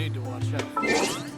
need to watch out for.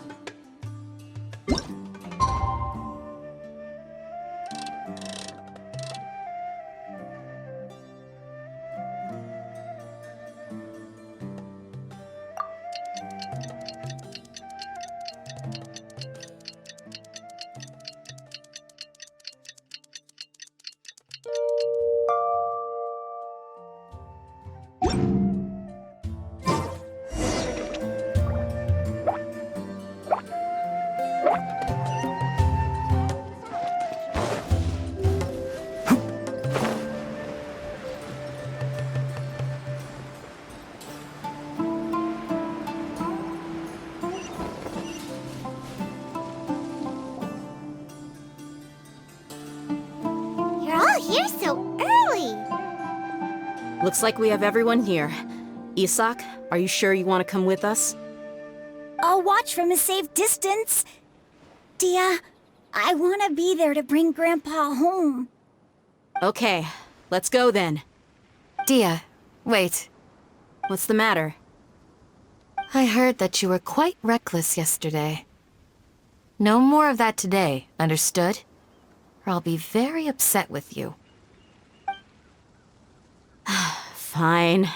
Looks like we have everyone here. Isak, are you sure you want to come with us? I'll watch from a safe distance. Dia, I want to be there to bring Grandpa home. Okay, let's go then. Dia, wait. What's the matter? I heard that you were quite reckless yesterday. No more of that today, understood? Or I'll be very upset with you. Fine.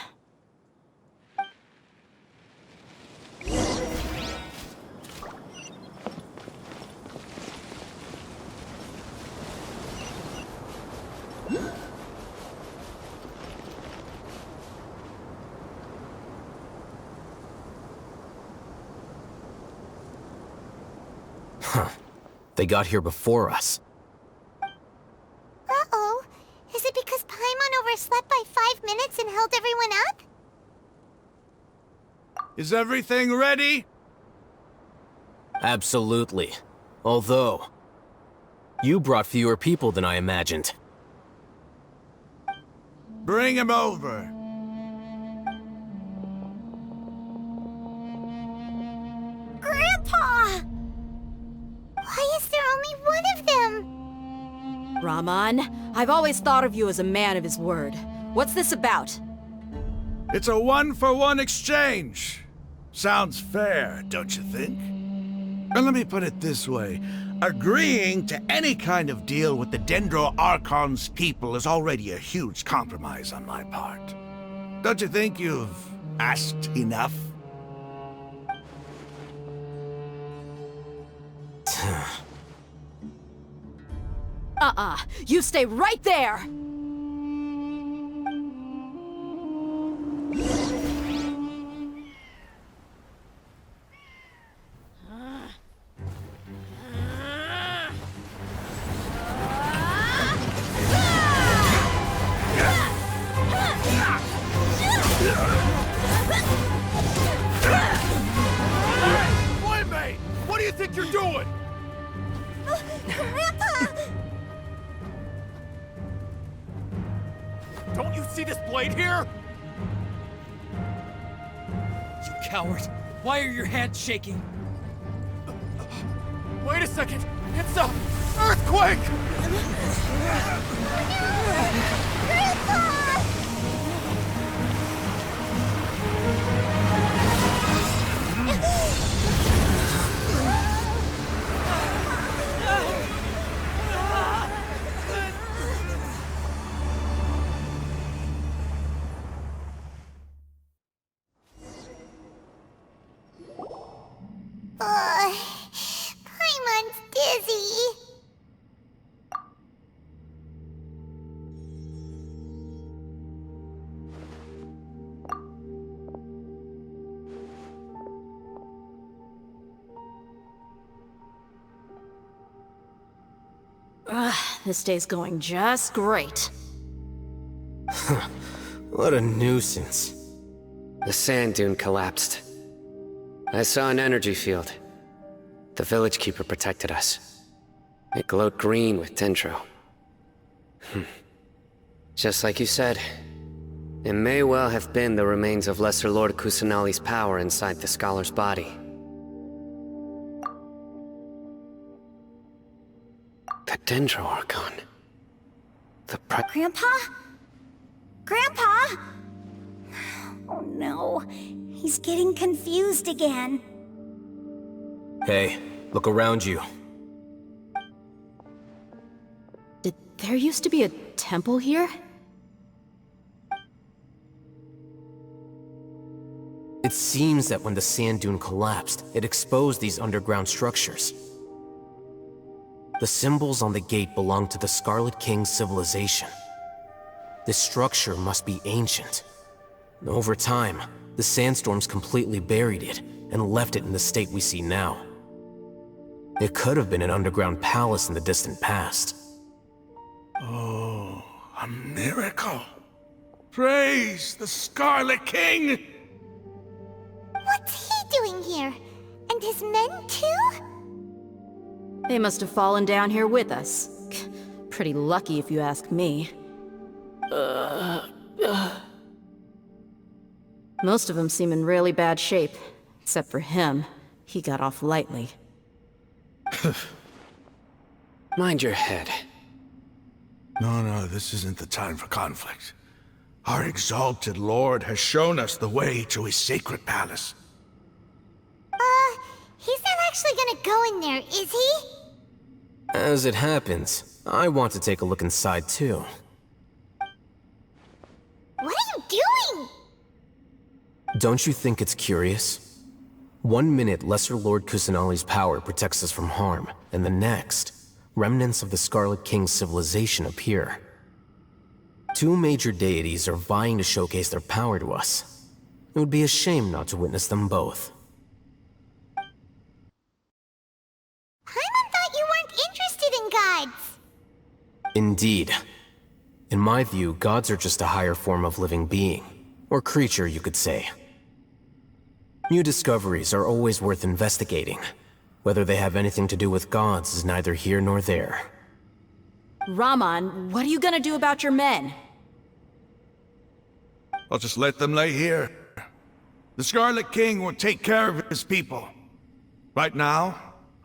Huh. They got here before us. Uh-oh. Is it because Paimon overslept by 5 minutes and held everyone up? Is everything ready? Absolutely. Although, you brought fewer people than I imagined. Bring him over. Grandpa! Why is there only one of them? Rahman, I've always thought of you as a man of his word. What's this about? It's a 1-for-1 exchange. Sounds fair, don't you think? And let me put it this way. Agreeing to any kind of deal with the Dendro Archon's people is already a huge compromise on my part. Don't you think you've asked enough? You stay right there! Playmate! What do you think you're doing? Grandpa! Don't you see this blade here? You coward! Why are your hands shaking? Wait a second! It's a earthquake! Grandpa! Paimon's dizzy. This day's going just great. What a nuisance. The sand dune collapsed. I saw an energy field. The village keeper protected us. It glowed green with dendro. Just like you said, it may well have been the remains of Lesser Lord Kusanali's power inside the scholar's body. The Dendro Archon. Grandpa? Grandpa? Oh no, he's getting confused again. Hey, look around you. Did there used to be a temple here? It seems that when the sand dune collapsed, it exposed these underground structures. The symbols on the gate belong to the Scarlet King's civilization. This structure must be ancient. Over time, the sandstorms completely buried it and left it in the state we see now. It could have been an underground palace in the distant past. Oh, a miracle. Praise the Scarlet King! What's he doing here? And his men too? They must have fallen down here with us. Pretty lucky if you ask me. Most of them seem in really bad shape. Except for him. He got off lightly. Mind your head. No, this isn't the time for conflict. Our exalted lord has shown us the way to his sacred palace. He's not actually gonna go in there, is he? As it happens, I want to take a look inside too. What are you doing? Don't you think it's curious? 1 minute, Lesser Lord Kusanali's power protects us from harm, and the next, remnants of the Scarlet King's civilization appear. 2 major deities are vying to showcase their power to us. It would be a shame not to witness them both. Paimon thought you weren't interested in gods. Indeed. In my view, gods are just a higher form of living being, or creature, you could say. New discoveries are always worth investigating. Whether they have anything to do with gods is neither here nor there. Rahman, what are you gonna do about your men? I'll just let them lay here. The Scarlet King will take care of his people. Right now,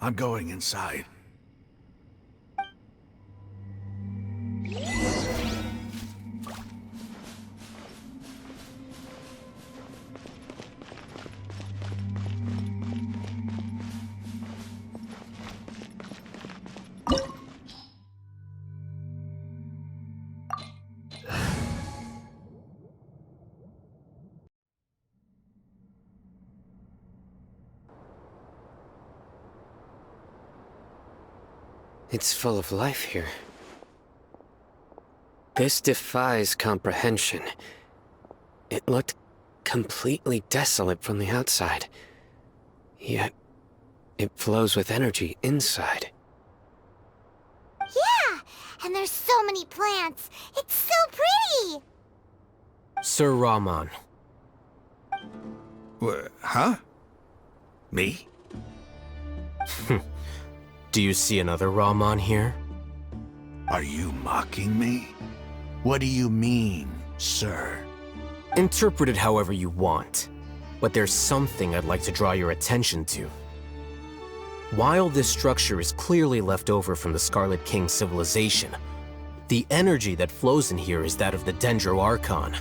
I'm going inside. It's full of life here. This defies comprehension. It looked completely desolate from the outside. Yet, it flows with energy inside. Yeah, and there's so many plants. It's so pretty. Sir Rahman. Huh? Me? Do you see another Rahman here? Are you mocking me? What do you mean, sir? Interpret it however you want, but there's something I'd like to draw your attention to. While this structure is clearly left over from the Scarlet King's civilization, the energy that flows in here is that of the Dendro Archon.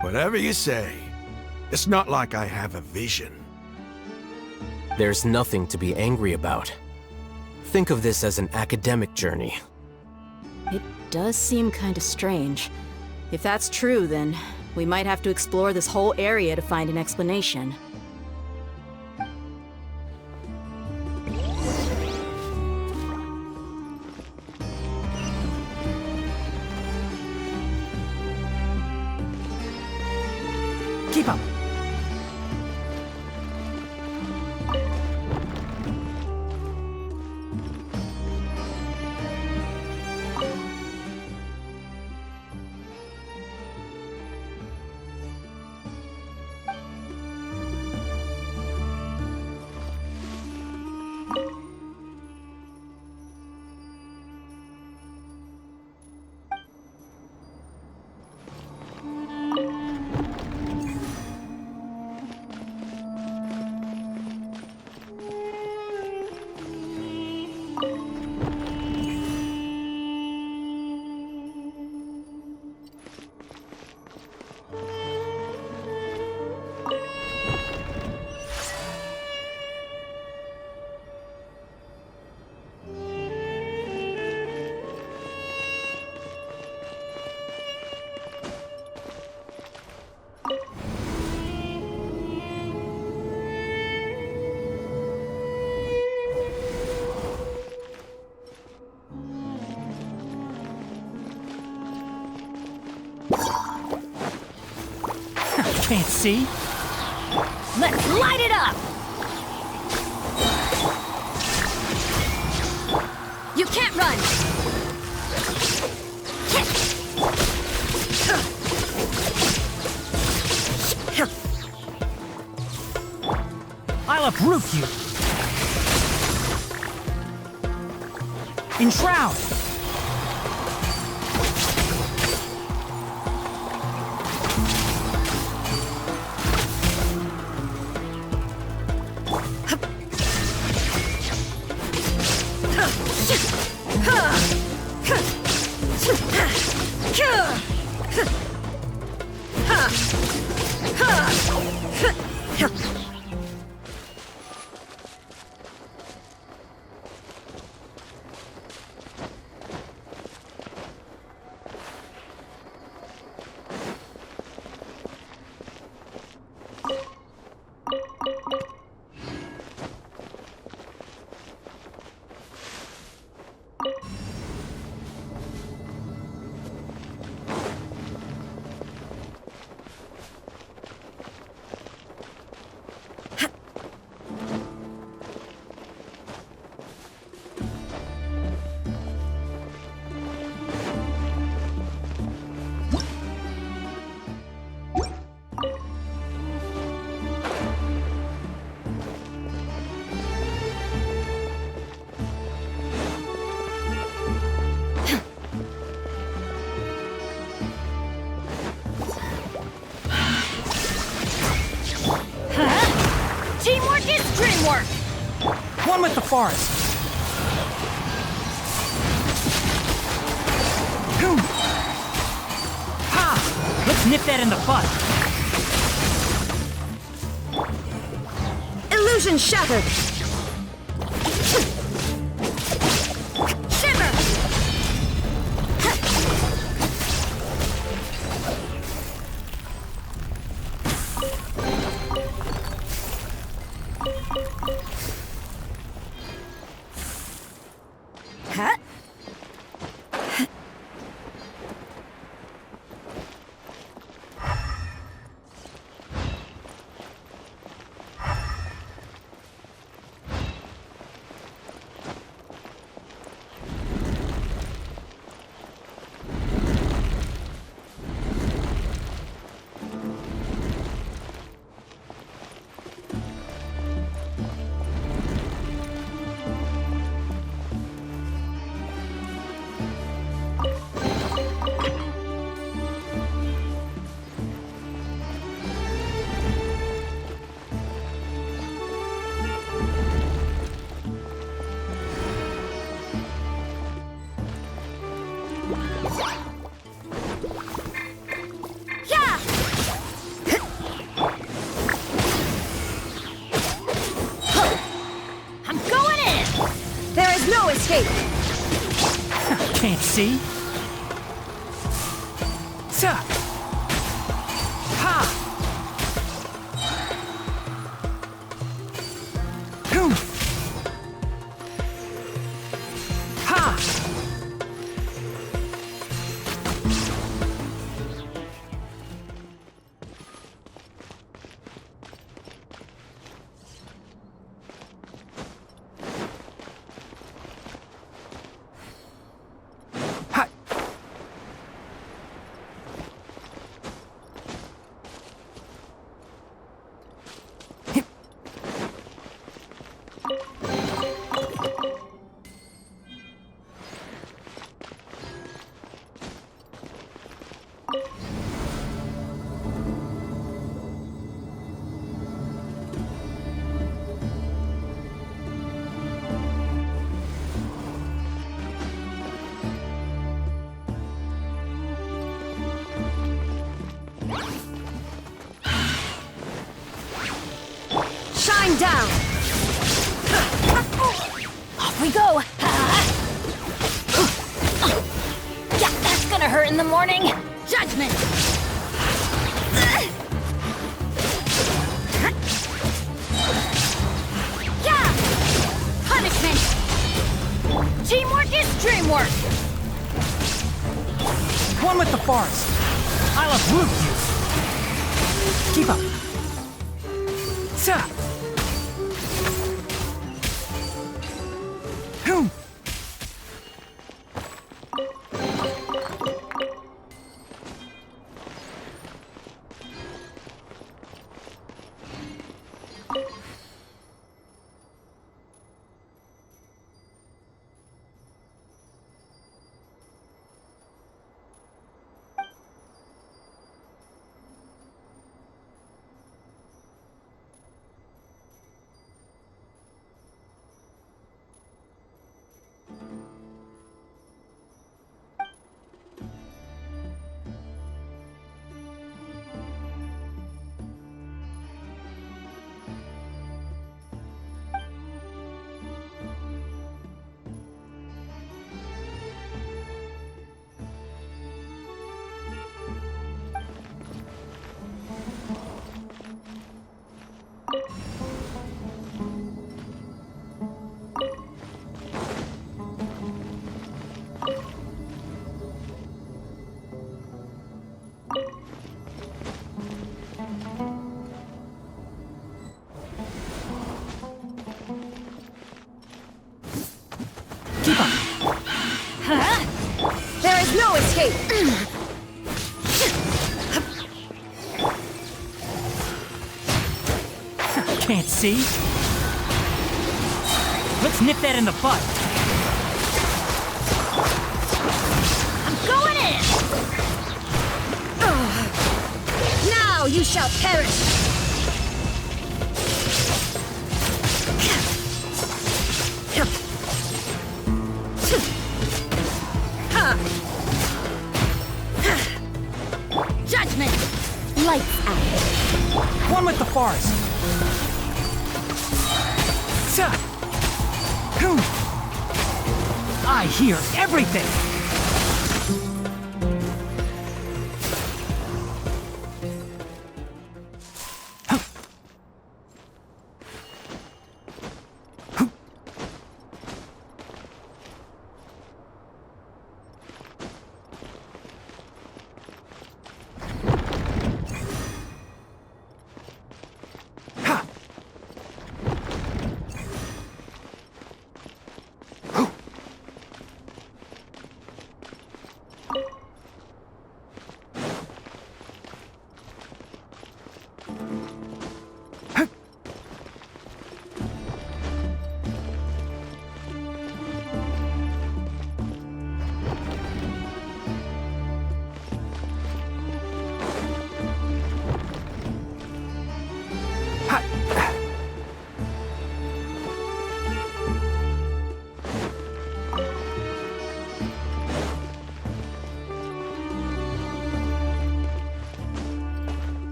Whatever you say. It's not like I have a vision. There's nothing to be angry about. Think of this as an academic journey. It does seem kinda strange. If that's true, then we might have to explore this whole area to find an explanation. Keep up! Can't see? Let's light it up! You can't run! I'll uproot you! Enshroud! Teamwork is dreamwork! One with the forest! Ha! Let's nip that in the bud! Illusion shattered! Shiver! Huh? Escape! Can't see? Ta! Ha! Boom! Ha! Shine down! Off we go! Yeah, that's gonna hurt in the morning! Judgment! Yeah! Punishment! Teamwork is dreamwork! One with the forest! I'll uproot you! Keep up. Sa. Boom. Keep up. There is no escape! Can't see? Let's nip that in the bud. I'm going in! Now you shall perish! Judgment! Lights out! One with the forest. Sa. Boom. I hear everything.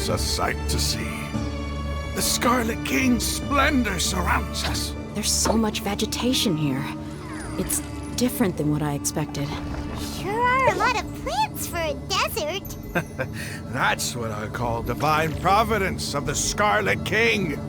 A sight to see. The Scarlet King's splendor surrounds us. There's so much vegetation here. It's different than what I expected. Sure are a lot of plants for a desert. That's what I call divine providence of the Scarlet King.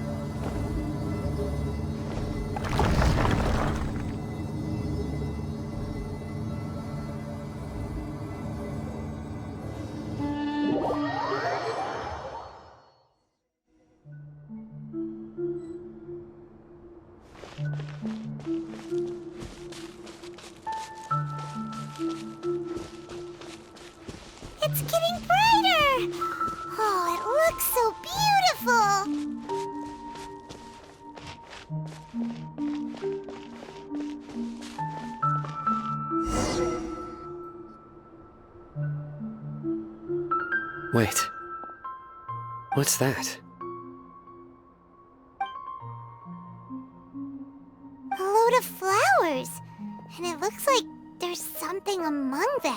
It's getting brighter! Oh, it looks so beautiful! Wait. What's that? A load of flowers! And it looks like there's something among them.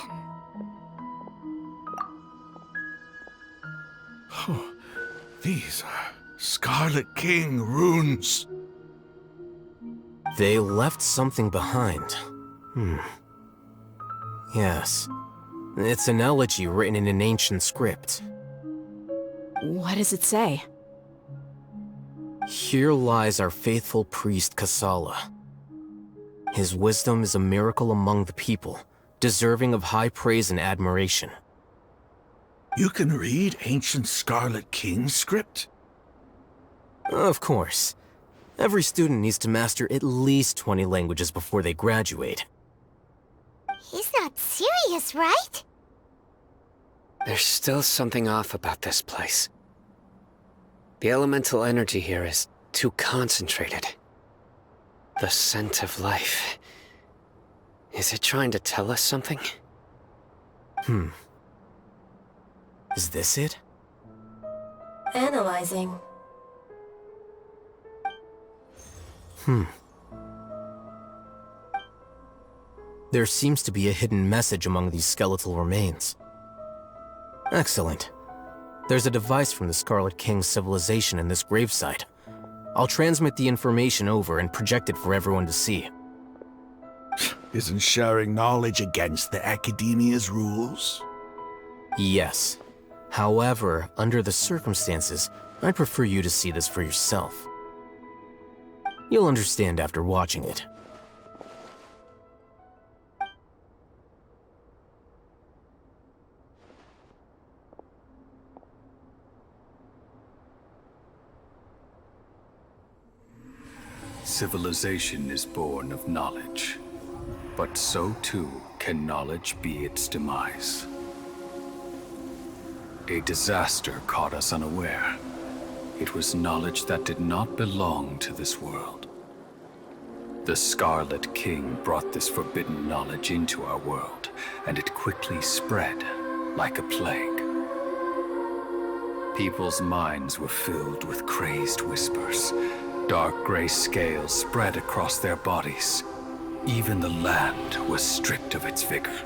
These are Scarlet King runes. They left something behind. Yes. It's an elegy written in an ancient script. What does it say? Here lies our faithful priest Kasala. His wisdom is a miracle among the people, deserving of high praise and admiration. You can read ancient Scarlet King script? Of course. Every student needs to master at least 20 languages before they graduate. He's not serious, right? There's still something off about this place. The elemental energy here is too concentrated. The scent of life. Is it trying to tell us something? Is this it? Analyzing. There seems to be a hidden message among these skeletal remains. Excellent. There's a device from the Scarlet King's civilization in this gravesite. I'll transmit the information over and project it for everyone to see. Isn't sharing knowledge against the Academia's rules? Yes. However, under the circumstances, I'd prefer you to see this for yourself. You'll understand after watching it. Civilization is born of knowledge, but so too can knowledge be its demise. A disaster caught us unaware. It was knowledge that did not belong to this world. The Scarlet King brought this forbidden knowledge into our world, and it quickly spread like a plague. People's minds were filled with crazed whispers. Dark gray scales spread across their bodies. Even the land was stripped of its vigor.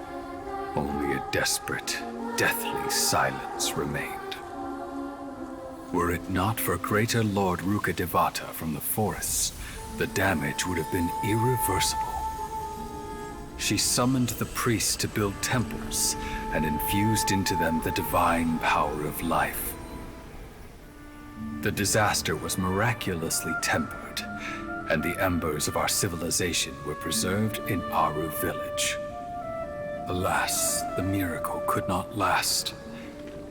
Only a desperate, deathly silence remained. Were it not for greater Lord Rukkhadevata from the forests, the damage would have been irreversible. She summoned the priests to build temples and infused into them the divine power of life. The disaster was miraculously tempered, and the embers of our civilization were preserved in Aru village. Alas, the miracle could not last.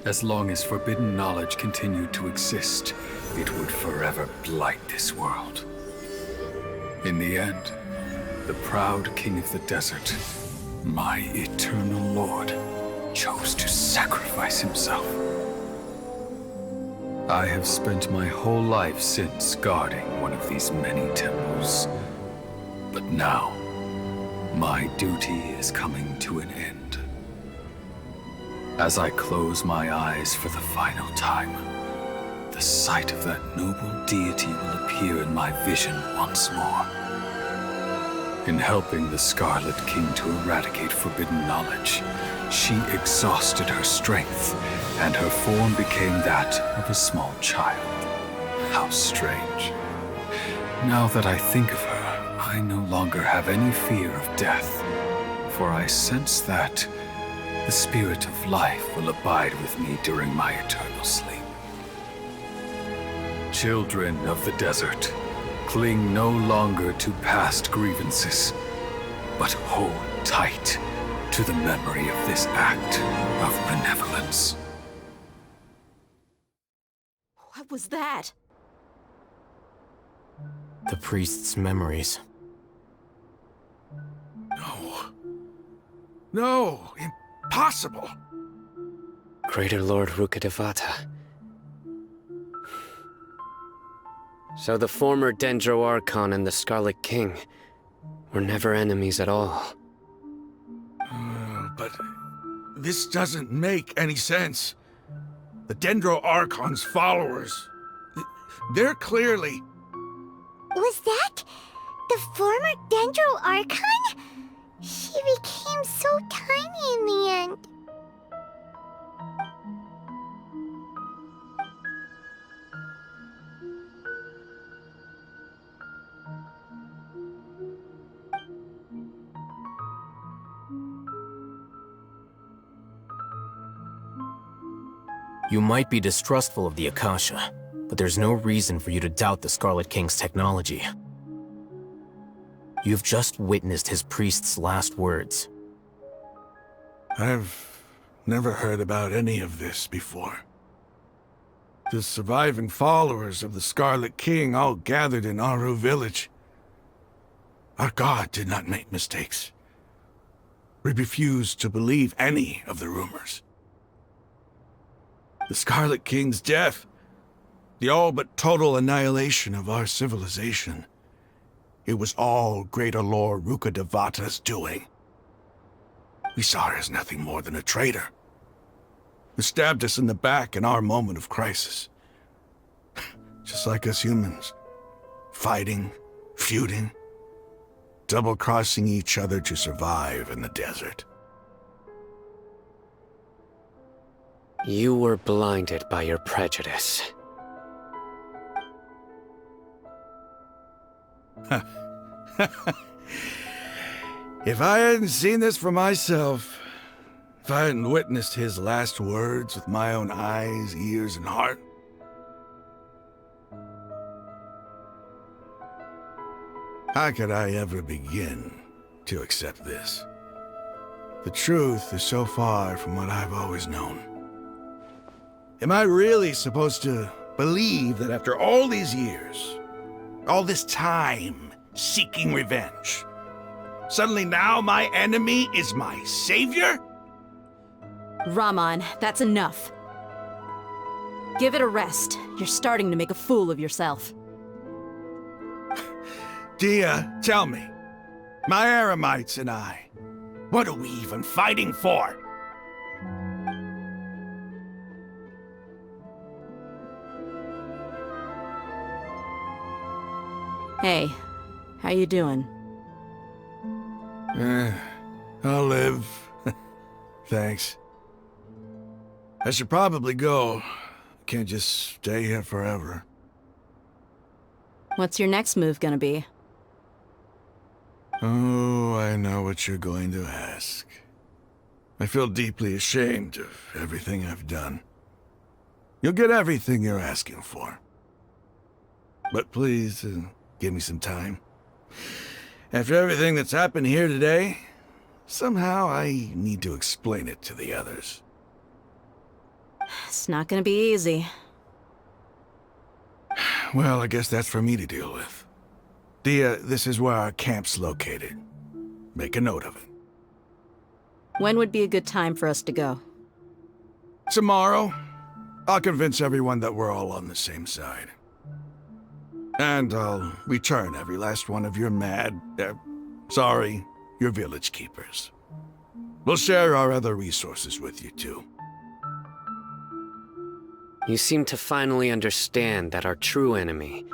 As long as forbidden knowledge continued to exist, it would forever blight this world. In the end, the proud king of the desert, my eternal lord, chose to sacrifice himself. I have spent my whole life since guarding one of these many temples. But now, my duty is coming to an end. As I close my eyes for the final time, the sight of that noble deity will appear in my vision once more. In helping the Scarlet King to eradicate forbidden knowledge, she exhausted her strength, and her form became that of a small child. How strange. Now that I think of her, I no longer have any fear of death, for I sense that the spirit of life will abide with me during my eternal sleep. Children of the desert, cling no longer to past grievances, but hold tight to the memory of this act of benevolence. What was that? The priest's memories. No, impossible. Greater Lord Rukkhadevata. So the former Dendro Archon and the Scarlet King were never enemies at all. But this doesn't make any sense. The Dendro Archon's followers, they're clearly... Was that the former Dendro Archon? She became so tiny in the end. You might be distrustful of the Akasha, but there's no reason for you to doubt the Scarlet King's technology. You've just witnessed his priest's last words. I've never heard about any of this before. The surviving followers of the Scarlet King all gathered in ahhhh village. Our god did not make mistakes. We refused to believe any of the rumors. The Scarlet King's death, the all but total annihilation of our civilization, it was all Greater Lord Rukkhadevata's doing. We saw her as nothing more than a traitor, who stabbed us in the back in our moment of crisis. Just like us humans, fighting, feuding, double-crossing each other to survive in the desert. You were blinded by your prejudice. If I hadn't seen this for myself, if I hadn't witnessed his last words with my own eyes, ears, and heart, how could I ever begin to accept this? The truth is so far from what I've always known. Am I really supposed to believe that after all these years, all this time seeking revenge, suddenly now my enemy is my savior? Rahman, that's enough. Give it a rest. You're starting to make a fool of yourself. Dia, tell me, my Eremites and I, what are we even fighting for? Hey, how you doing? I'll live. Thanks. I should probably go. Can't just stay here forever. What's your next move gonna be? Oh, I know what you're going to ask. I feel deeply ashamed of everything I've done. You'll get everything you're asking for. But please, give me some time. After everything that's happened here today, somehow I need to explain it to the others. It's not gonna be easy. Well, I guess that's for me to deal with. Dia, this is where our camp's located. Make a note of it. When would be a good time for us to go? Tomorrow, I'll convince everyone that we're all on the same side. And I'll return every last one of your your village keepers. We'll share our other resources with you too. You seem to finally understand that our true enemy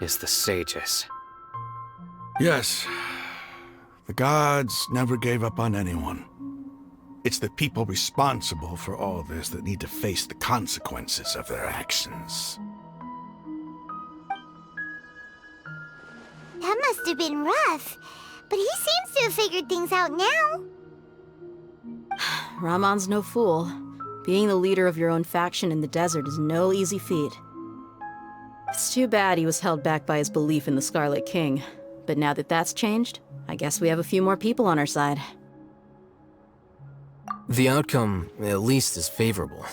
is the sages. Yes. The gods never gave up on anyone. It's the people responsible for all this that need to face the consequences of their actions. That must have been rough, but he seems to have figured things out now. Rahman's no fool. Being the leader of your own faction in the desert is no easy feat. It's too bad he was held back by his belief in the Scarlet King. But now that that's changed, I guess we have a few more people on our side. The outcome, at least, is favorable.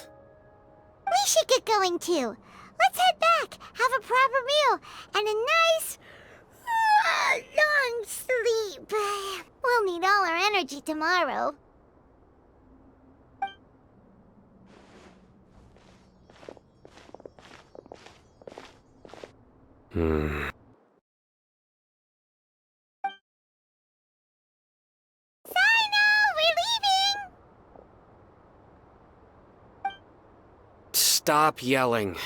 We should get going too. Let's head back, have a proper meal, and a nice, long sleep. We'll need all our energy tomorrow. Stop yelling.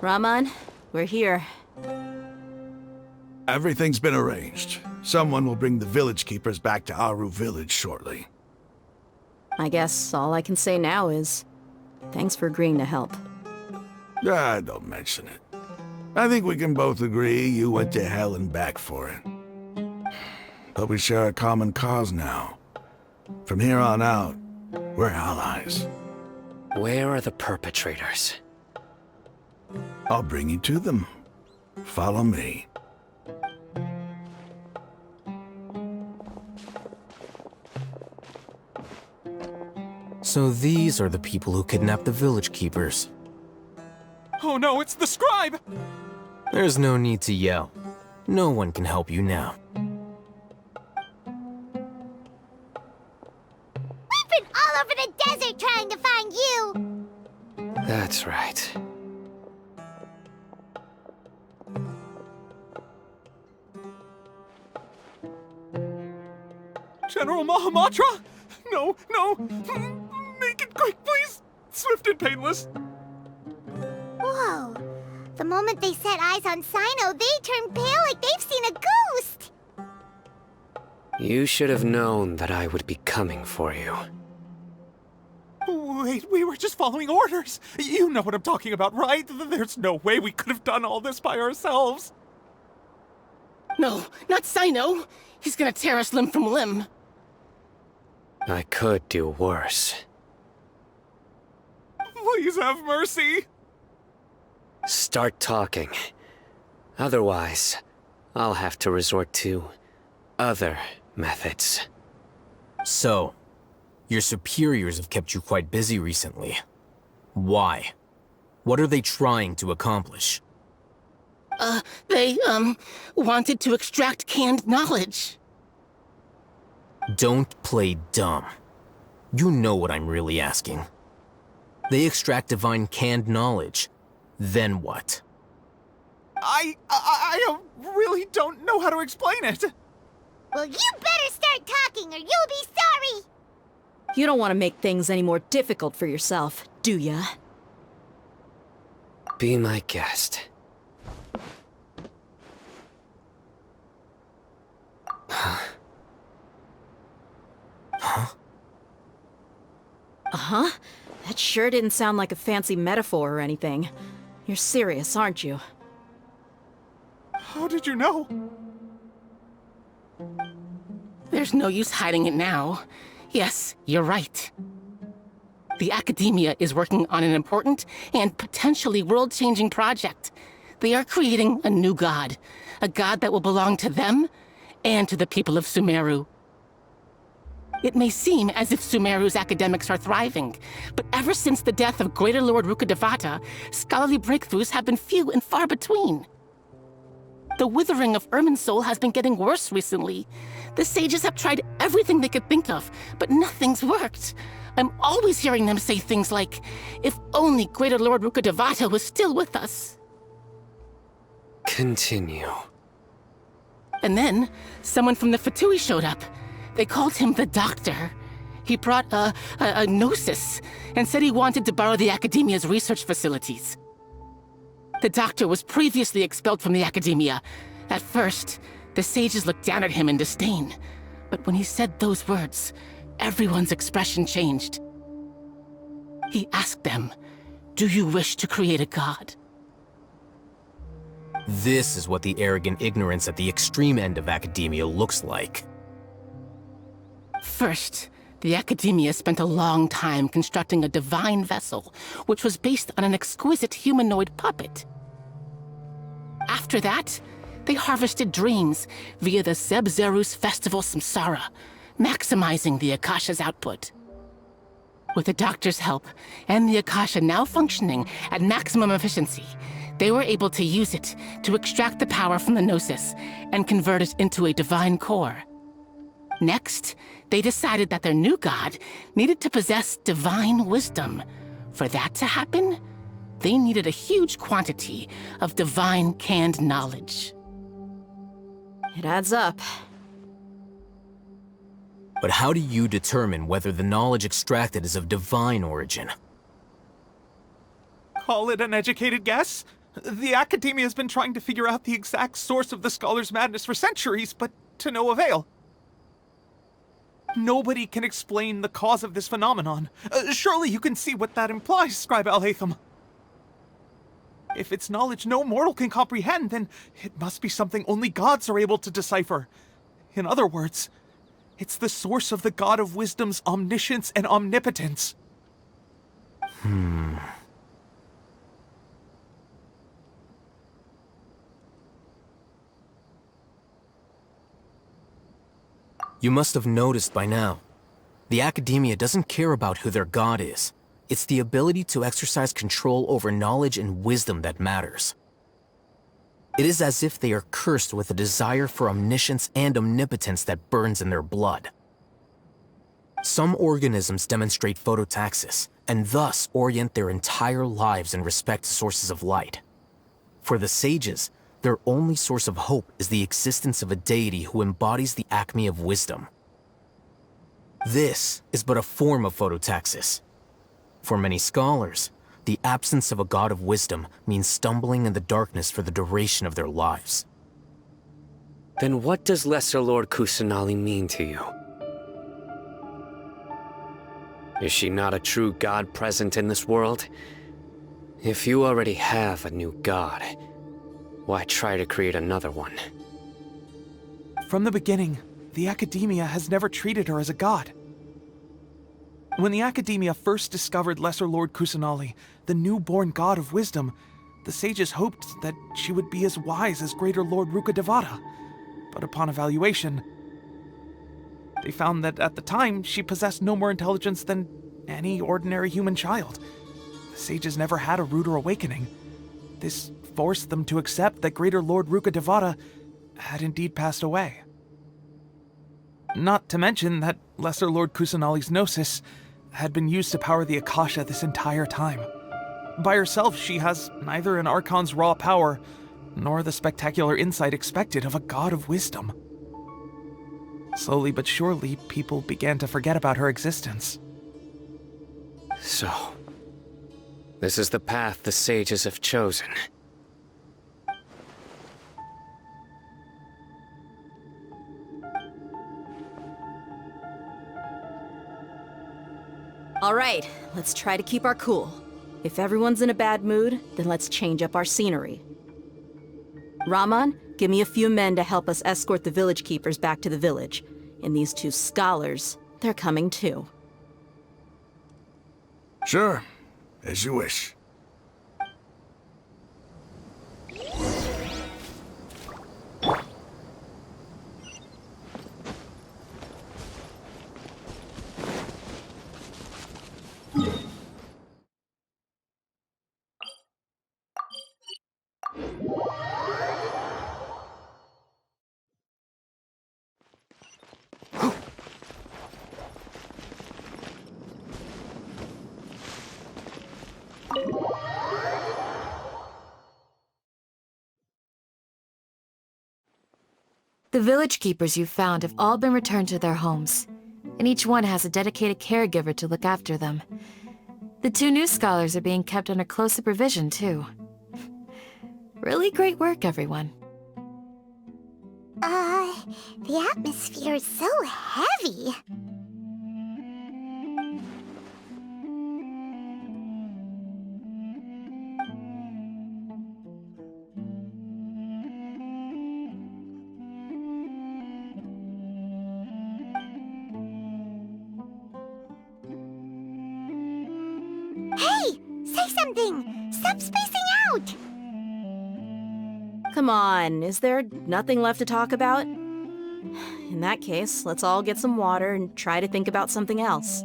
Rahman, we're here. Everything's been arranged. Someone will bring the village keepers back to ahhhh village shortly. I guess all I can say now is, thanks for agreeing to help. Ah, don't mention it. I think we can both agree you went to hell and back for it. But we share a common cause now. From here on out, we're allies. Where are the perpetrators? I'll bring you to them. Follow me. So these are the people who kidnapped the village keepers. Oh no, it's the scribe! There's no need to yell. No one can help you now. We've been all over the desert trying to find you! That's right. General Mahamatra? No, no! Make it quick, please! Swift and painless! Whoa. The moment they set eyes on Sino, they turn pale like they've seen a ghost! You should have known that I would be coming for you. Wait, we were just following orders! You know what I'm talking about, right? There's no way we could have done all this by ourselves! No, not Sino! He's gonna tear us limb from limb! I could do worse. Please have mercy! Start talking. Otherwise, I'll have to resort to other methods. So, your superiors have kept you quite busy recently. Why? What are they trying to accomplish? They, wanted to extract canned knowledge. Don't play dumb. You know what I'm really asking. They extract divine canned knowledge. Then what? I really don't know how to explain it. Well, you better start talking or you'll be sorry! You don't want to make things any more difficult for yourself, do ya? Be my guest. Uh-huh. That sure didn't sound like a fancy metaphor or anything. You're serious, aren't you? How did you know? There's no use hiding it now. Yes, you're right. The Academia is working on an important and potentially world-changing project. They are creating a new god. A god that will belong to them and to the people of Sumeru. It may seem as if Sumeru's academics are thriving, but ever since the death of Greater Lord Rukkhadevata, scholarly breakthroughs have been few and far between. The withering of Irminsul has been getting worse recently. The sages have tried everything they could think of, but nothing's worked. I'm always hearing them say things like, if only Greater Lord Rukkhadevata was still with us. Continue. And then, someone from the Fatui showed up. They called him the Doctor. He brought a gnosis and said he wanted to borrow the Academia's research facilities. The Doctor was previously expelled from the Academia. At first, the sages looked down at him in disdain. But when he said those words, everyone's expression changed. He asked them, "Do you wish to create a god?" This is what the arrogant ignorance at the extreme end of academia looks like. First, the Academia spent a long time constructing a divine vessel, which was based on an exquisite humanoid puppet. After that, they harvested dreams via the Zeb-Zerus Festival Samsara, maximizing the Akasha's output. With the Doctor's help, and the Akasha now functioning at maximum efficiency, they were able to use it to extract the power from the Gnosis and convert it into a divine core. Next, they decided that their new god needed to possess divine wisdom. For that to happen, they needed a huge quantity of divine canned knowledge. It adds up. But how do you determine whether the knowledge extracted is of divine origin? Call it an educated guess? The Academia has been trying to figure out the exact source of the scholar's madness for centuries, but to no avail. Nobody can explain the cause of this phenomenon. Surely you can see what that implies, Scribe Al-Haytham. If it's knowledge no mortal can comprehend, then it must be something only gods are able to decipher. In other words, it's the source of the God of Wisdom's omniscience and omnipotence. You must have noticed by now. The Academia doesn't care about who their god is. It's the ability to exercise control over knowledge and wisdom that matters. It is as if they are cursed with a desire for omniscience and omnipotence that burns in their blood. Some organisms demonstrate phototaxis, and thus orient their entire lives in respect to sources of light. For the sages, their only source of hope is the existence of a deity who embodies the acme of wisdom. This is but a form of phototaxis. For many scholars, the absence of a god of wisdom means stumbling in the darkness for the duration of their lives. Then what does Lesser Lord Kusanali mean to you? Is she not a true god present in this world? If you already have a new god, why try to create another one? From the beginning, the Academia has never treated her as a god. When the Academia first discovered Lesser Lord Kusanali, the newborn god of wisdom, the sages hoped that she would be as wise as Greater Lord Rukkhadevata. But upon evaluation, they found that at the time, she possessed no more intelligence than any ordinary human child. The sages never had a ruder awakening. This forced them to accept that Greater Lord Rukkhadevata had indeed passed away. Not to mention that Lesser Lord Kusanali's gnosis had been used to power the Akasha this entire time. By herself, she has neither an Archon's raw power, nor the spectacular insight expected of a god of wisdom. Slowly but surely, people began to forget about her existence. So, this is the path the sages have chosen. All right, let's try to keep our cool. If everyone's in a bad mood, then let's change up our scenery. Rahman, give me a few men to help us escort the village keepers back to the village. And these two scholars, they're coming too. Sure, as you wish. The village keepers you've found have all been returned to their homes, and each one has a dedicated caregiver to look after them. The two new scholars are being kept under close supervision, too. Really great work, everyone. The atmosphere is so heavy. Hey! Say something! Stop spacing out! Come on, is there nothing left to talk about? In that case, let's all get some water and try to think about something else.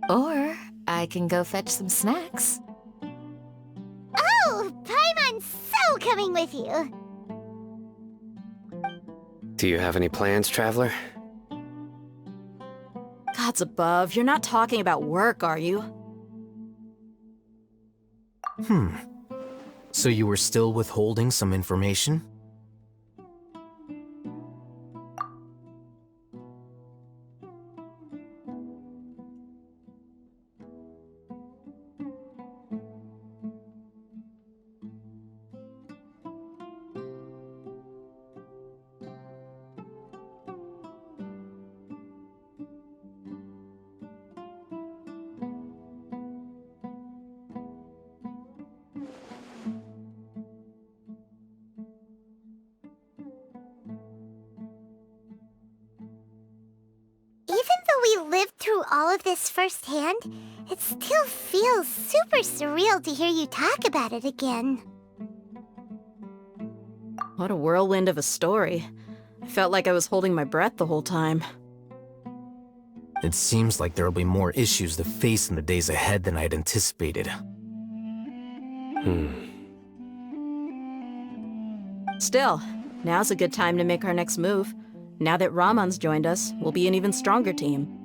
Or I can go fetch some snacks. Oh! Paimon's so coming with you! Do you have any plans, Traveler? Gods above, you're not talking about work, are you? So you were still withholding some information? through all of this firsthand, it still feels super surreal to hear you talk about it again. What a whirlwind of a story. I felt like I was holding my breath the whole time. It seems like there will be more issues to face in the days ahead than I had anticipated. Still, now's a good time to make our next move. Now that Rahman's joined us, we'll be an even stronger team.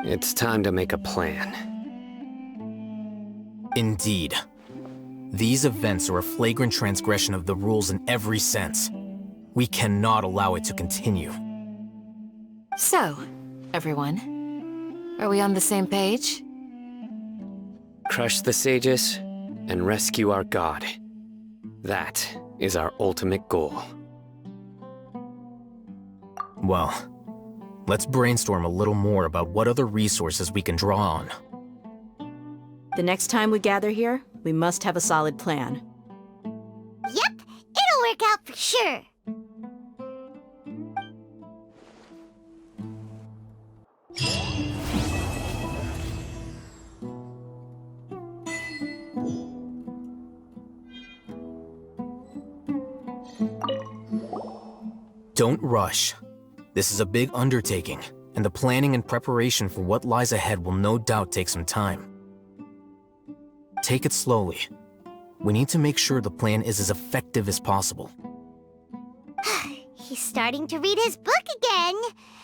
It's time to make a plan. Indeed. These events are a flagrant transgression of the rules in every sense. We cannot allow it to continue. So, everyone, are we on the same page? Crush the sages and rescue our god. That is our ultimate goal. Well, let's brainstorm a little more about what other resources we can draw on. The next time we gather here, we must have a solid plan. Yep, it'll work out for sure. Don't rush. This is a big undertaking, and the planning and preparation for what lies ahead will no doubt take some time. Take it slowly. We need to make sure the plan is as effective as possible. He's starting to read his book again.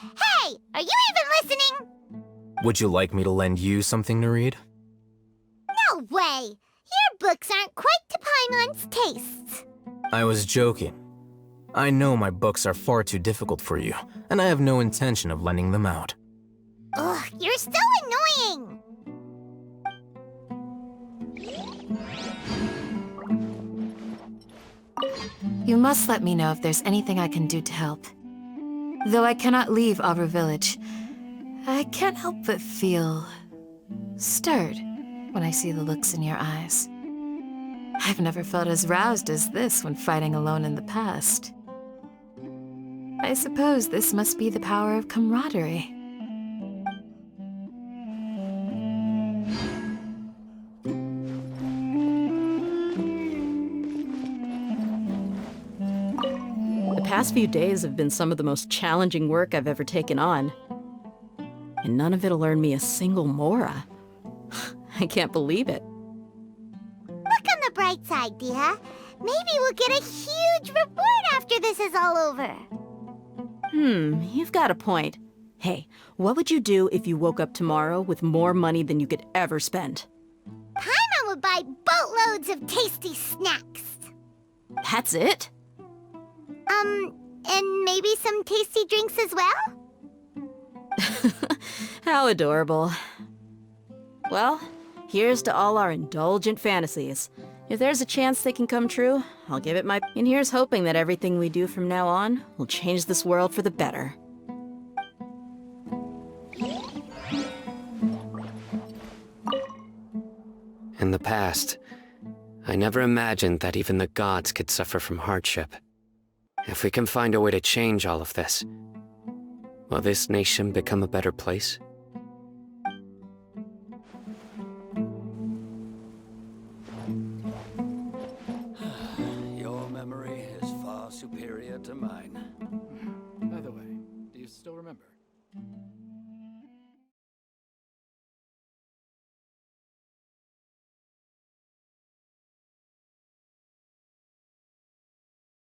Hey, are you even listening? Would you like me to lend you something to read? No way! Your books aren't quite to Paimon's tastes. I was joking. I know my books are far too difficult for you, and I have no intention of lending them out. Ugh, you're so annoying! You must let me know if there's anything I can do to help. Though I cannot leave Auber Village, I can't help but feel stirred when I see the looks in your eyes. I've never felt as roused as this when fighting alone in the past. I suppose this must be the power of camaraderie. The past few days have been some of the most challenging work I've ever taken on. And none of it'll earn me a single mora. I can't believe it. Look on the bright side, Dia. Maybe we'll get a huge reward after this is all over. You've got a point. Hey, what would you do if you woke up tomorrow with more money than you could ever spend? Paimon would buy boatloads of tasty snacks. That's it? And maybe some tasty drinks as well? How adorable. Well, here's to all our indulgent fantasies. If there's a chance they can come true, I'll give it my... And here's hoping that everything we do from now on will change this world for the better. In the past, I never imagined that even the gods could suffer from hardship. If we can find a way to change all of this, will this nation become a better place?